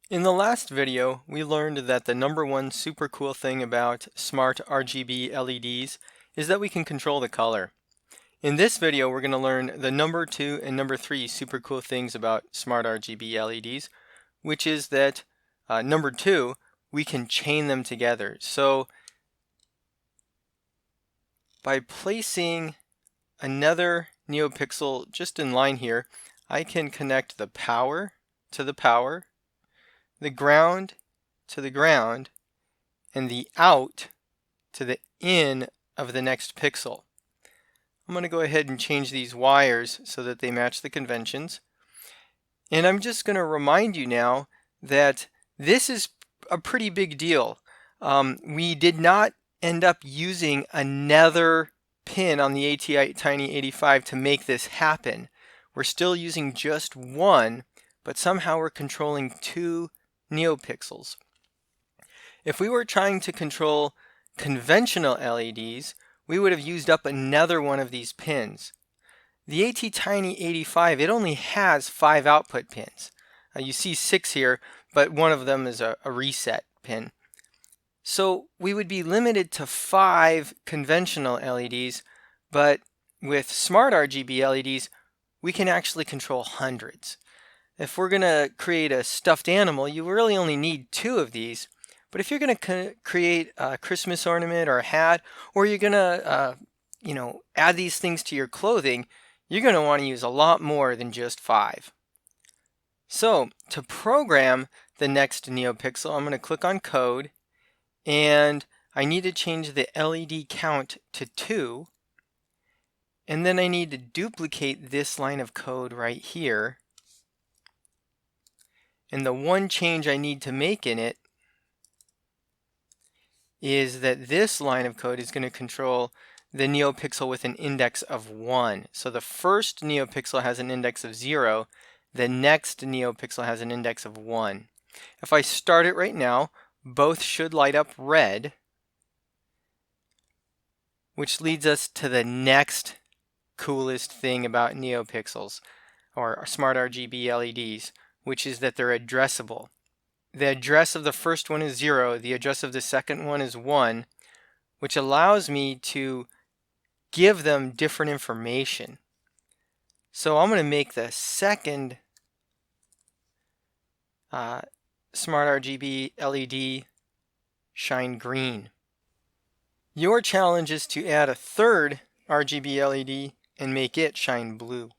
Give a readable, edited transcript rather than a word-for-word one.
In the last video, we learned that the number one super cool thing about smart RGB LEDs is that we can control the color. In this video, we're going to learn the number two and number three super cool things about smart RGB LEDs, which is that number two, we can chain them together. So by placing another NeoPixel just in line here, I can connect the power to the power, the ground to the ground, and the out to the in of the next pixel. I'm going to go ahead and change these wires so that they match the conventions. And I'm just going to remind you now that this is a pretty big deal. We did not end up using another pin on the AT-Tiny 85 to make this happen. We're still using just one, but somehow we're controlling two NeoPixels. If we were trying to control conventional LEDs, we would have used up another one of these pins. The AT-Tiny 85, it only has 5 output pins. You see 6 here, but one of them is a reset pin. So we would be limited to 5 conventional LEDs, but with smart RGB LEDs, we can actually control hundreds. If we're going to create a stuffed animal, you really only need 2 of these. But if you're going to create a Christmas ornament or a hat, or you're going to add these things to your clothing, you're going to want to use a lot more than just 5. So to program the next NeoPixel, I'm going to click on Code, and I need to change the LED count to 2. And then I need to duplicate this line of code right here. And the one change I need to make in it is that this line of code is going to control the NeoPixel with an index of 1. So the first NeoPixel has an index of 0. The next NeoPixel has an index of 1. If I start it right now, both should light up red, which leads us to the next coolest thing about NeoPixels, or smart RGB LEDs, which is that they're addressable. The address of the first one is 0, the address of the second one is 1, which allows me to give them different information. So I'm going to make the second smart RGB LED shine green. Your challenge is to add a third RGB LED and make it shine blue.